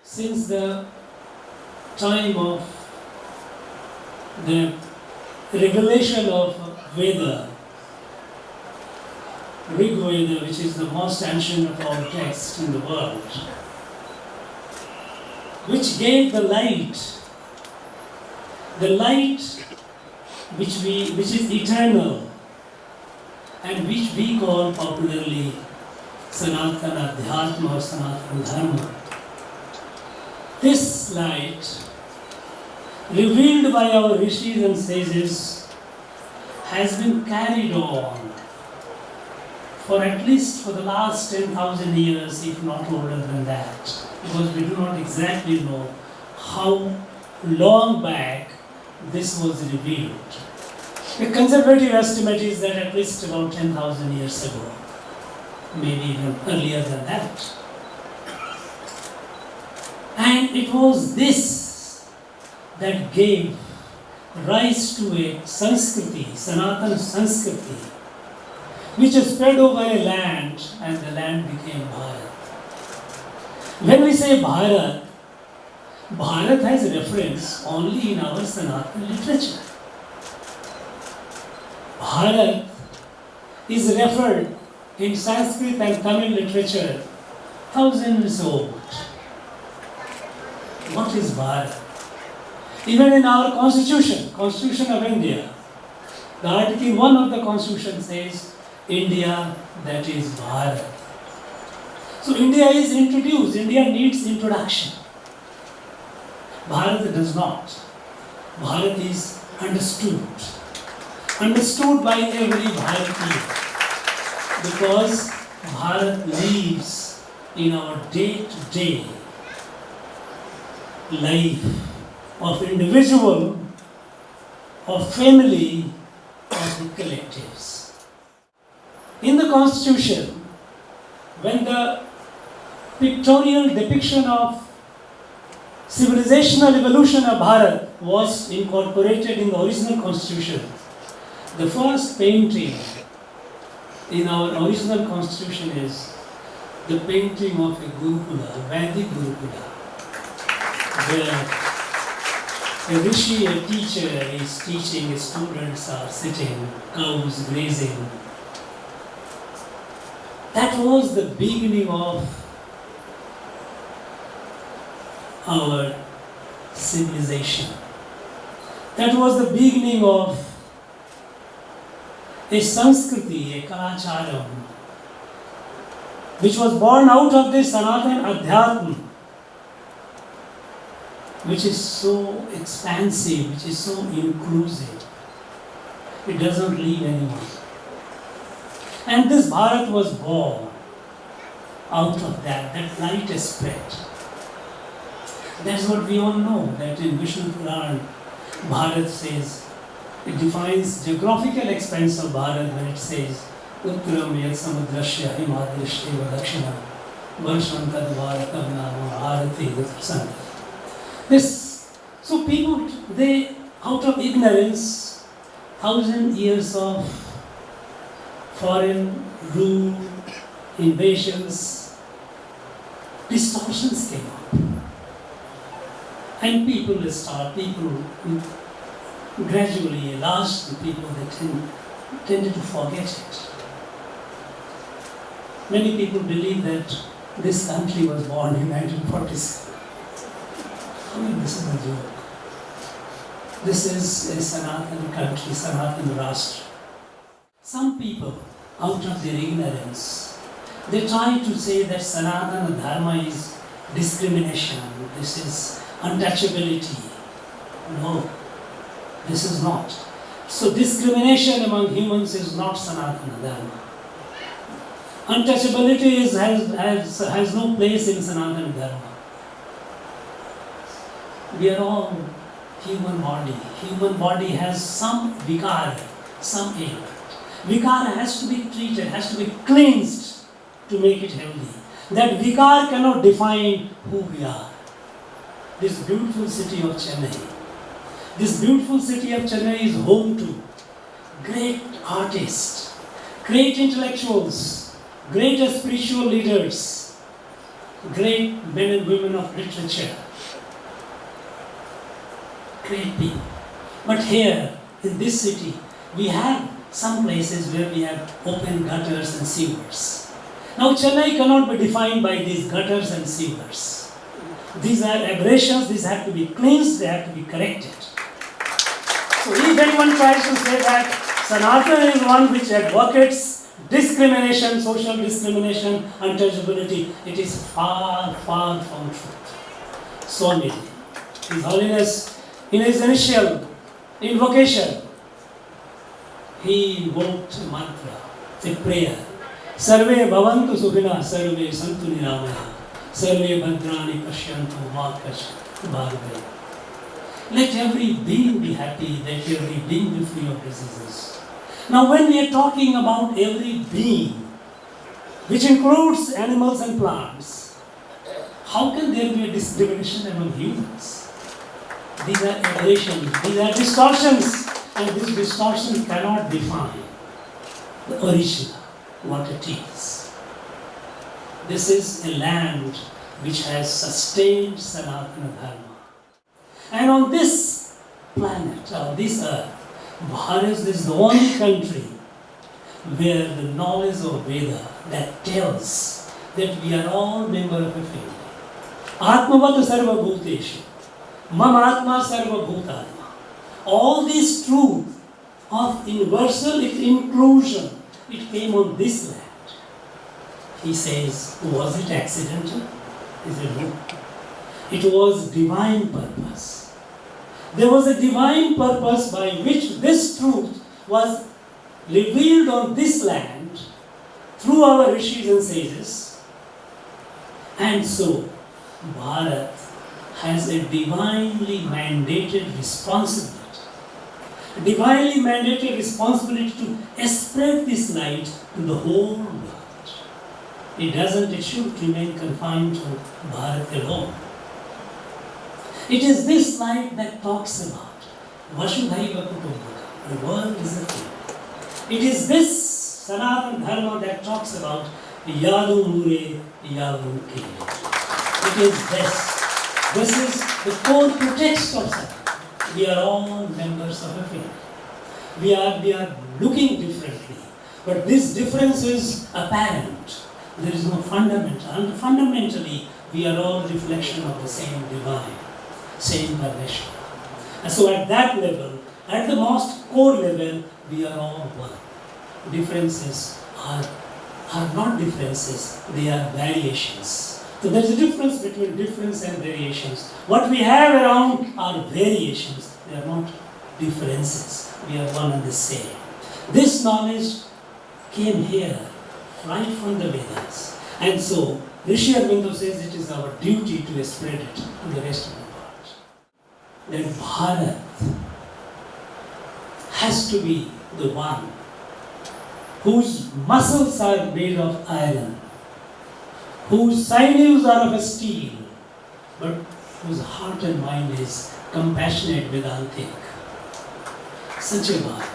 since the time of the revelation of Veda, Rig Veda, which is the most ancient of all texts in the world, which gave the light which is eternal and which we call popularly Sanatana Adhyatma or Sanatana Dharma. This light, revealed by our rishis and sages, has been carried on for at least for the last 10,000 years, if not older than that, because we do not exactly know how long back this was revealed. A conservative estimate is that at least about 10,000 years ago, maybe even earlier than that. And it was this that gave rise to a Sanskriti, Sanatana Sanskriti, which spread over a land, and the land became Bharat. When we say Bharat, Bharat has reference only in our Sanatana literature. Bharat is referred in Sanskrit and Tamil literature thousands old. What is Bharat? Even in our Constitution of India, the Article 1 of the Constitution says, India, that is Bharat. So India is introduced, India needs introduction. Bharat does not. Bharat is understood by every Bharatiya, because Bharat lives in our day-to-day life of individual, of family, of the collectives. In the Constitution, when the pictorial depiction of civilizational evolution of Bharat was incorporated in the original Constitution, the first painting in our original Constitution is the painting of a Gurukula, a Vedic Gurukula, where a rishi, a teacher, is teaching, his students are sitting, cows grazing. That was the beginning of our civilization. That was the beginning of a Sanskriti, a Kalacharam, which was born out of this Sanatana Adhyatma, which is so expansive, which is so inclusive. It doesn't leave anyone. And this Bharat was born out of that light spread. That's what we all know, that in Vishnu Puran, Bharat says, it defines geographical expanse of Bharat when it says, Uttaram yat samudrasya himadrishya dakshina varsham tad bharatam nama bharati datsanta. This, so people, they, out of ignorance, 1,000 years of foreign rule, invasions, distortions came up. And people gradually, a large people, they tended to forget it. Many people believe that this country was born in 1947. I mean, this is a joke. This is a Sanatana country, Sanatana Rashtra. Some people, out of their ignorance, they try to say that Sanatana Dharma is discrimination, this is untouchability. No, this is not. So discrimination among humans is not Sanatana Dharma. Untouchability has no place in Sanatana Dharma. We are all human body. Human body has some vikara, some ailment. Vikara has to be treated, has to be cleansed to make it healthy. That vikara cannot define who we are. This beautiful city of Chennai. This beautiful city of Chennai is home to great artists, great intellectuals, great spiritual leaders, great men and women of literature, great people. But here, in this city, we have some places where we have open gutters and sewers. Now, Chennai cannot be defined by these gutters and sewers. These are aberrations, these have to be cleansed, they have to be corrected. So if anyone tries to say that Sanatana is one which advocates discrimination, social discrimination, untouchability, it is far, far from truth. Swami, His Holiness, in his initial invocation, he invoked a mantra, a prayer. Sarve bhavantu sukhina, sarve santu niramaya, sarve bhadrani pashyantu ma kasyantu bhargave. Let every being be happy, let every being be free of diseases. Now when we are talking about every being, which includes animals and plants, how can there be a discrimination among humans? These are aberrations, these are distortions, and this distortion cannot define the original, what it is. This is a land which has sustained Sanatana Dharma. And on this planet, on this earth, Bharat is the only country where the knowledge of Veda that tells that we are all members of a family. Atmavat sarva bhuteshu, mam atma sarva bhutana. All this truth of universal inclusion, it came on this land. He says, was it accidental? Is it no? It was divine purpose. There was a divine purpose by which this truth was revealed on this land through our rishis and sages. And so, Bharat has a divinely mandated responsibility. Divinely mandated responsibility to spread this light to the whole world. It should remain confined to Bharat alone. It is this light that talks about Vasudhaiva Kutumbakam, the world is a family. It is this Sanatana Dharma that talks about Yadu Mure, Yadu Kile. It is this. This is the core pretext of Sanatana. We are all members of a family. We are looking differently, but this difference is apparent. There is no fundamental. And fundamentally, we are all reflection of the same divine, same Parmeshwara. And so at that level, at the most core level, we are all one. Differences are not differences, they are variations. So there is a difference between difference and variations. What we have around are variations, they are not differences. We are one and the same. This knowledge came here, right from the Vedas. And so, Rishi Aurobindo says it is our duty to spread it to the rest of the world. That Bharat has to be the one whose muscles are made of iron, whose sinews are of steel, but whose heart and mind is compassionate, Vedantic. Such a Bharat.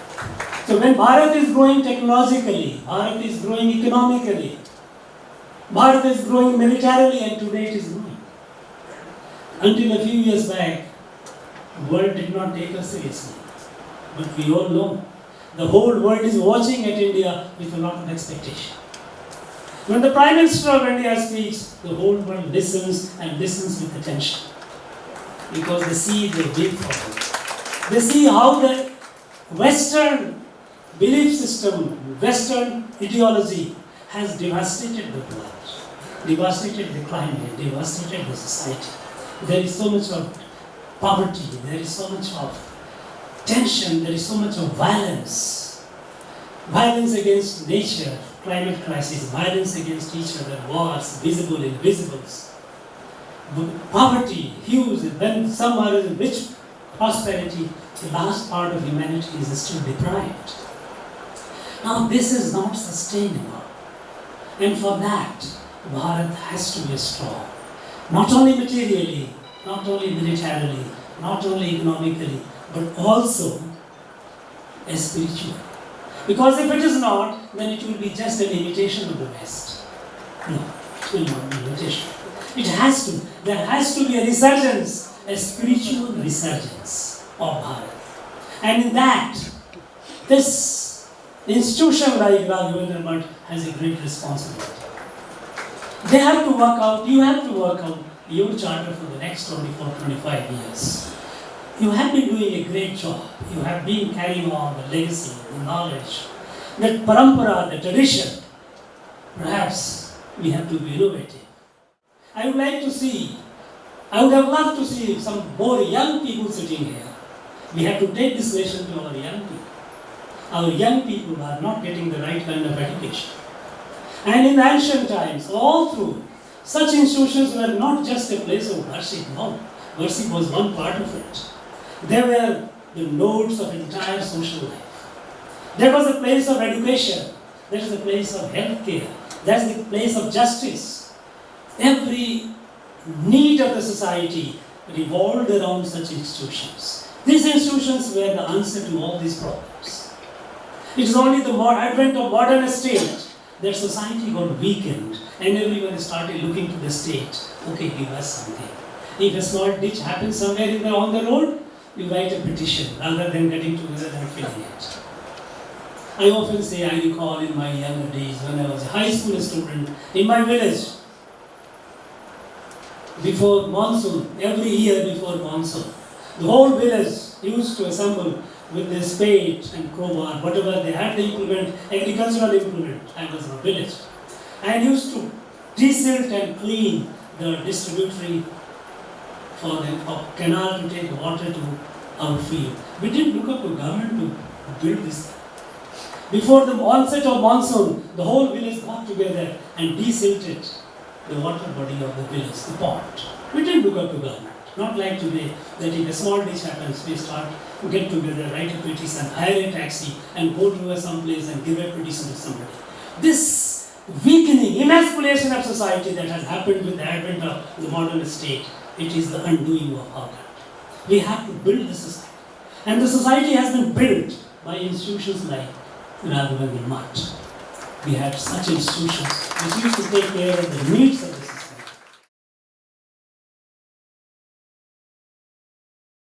So when Bharat is growing technologically, Bharat is growing economically, Bharat is growing militarily, and today it is growing. Until a few years back, the world did not take us seriously. But we all know, the whole world is watching at India with a lot of expectation. When the Prime Minister of India speaks, the whole world listens and listens with attention. Because they see the way forward. They see how the Western belief system, Western ideology has devastated the world, devastated the climate, devastated the society. There is so much of poverty, there is so much of tension, there is so much of violence. Violence against nature, climate crisis, violence against each other, wars, visible, invisibles. Poverty, huge, when some are in rich prosperity, the last part of humanity is still deprived. Now this is not sustainable. And for that, Bharat has to be strong. Not only materially, not only militarily, not only economically, but also spiritually. Because if it is not, then it will be just an imitation of the West. No, it will not be imitation. There has to be a resurgence, a spiritual resurgence of Bharat. And in that, this institution like Raghavendra Bhatt has a great responsibility. They have to work out, you have to work out your charter for the next 24, 25 years. You have been doing a great job. You have been carrying on the legacy, the knowledge, that parampara, the tradition. Perhaps we have to be innovative. I would have loved to see some more young people sitting here. We have to take this lesson to our young people. Our young people are not getting the right kind of education. And in ancient times, all through, such institutions were not just a place of worship, no. Worship was one part of it. They were the nodes of entire social life. There was a place of education. There is a place of healthcare. There is the place of justice. Every need of the society revolved around such institutions. These institutions were the answer to all these problems. It is only the advent of modern state that society got weakened and everyone started looking to the state. Okay, give us something. If a small ditch happens somewhere on the road, you write a petition rather than getting together and filling it. I often say, I recall in my younger days when I was a high school student in my village, before monsoon, every year before monsoon, the whole village used to assemble with their spade and crowbar, whatever they had to implement, agricultural implement. I was in a village. And used to desilt and clean the distributory for the canal to take water to our field. We didn't look up to government to build this. Before the onset of monsoon, the whole village got together and desilted the water body of the village, the pond. We didn't look up to government. Not like today, that if a small ditch happens, we start to get together, write a petition, hire a taxi, and go to some place and give a petition to somebody. This weakening, emasculation of society that has happened with the advent of the modern state, it is the undoing of our country. We have to build the society. And the society has been built by institutions like Raghavendra Bhatt. We had such institutions which used to take care of the needs of the society.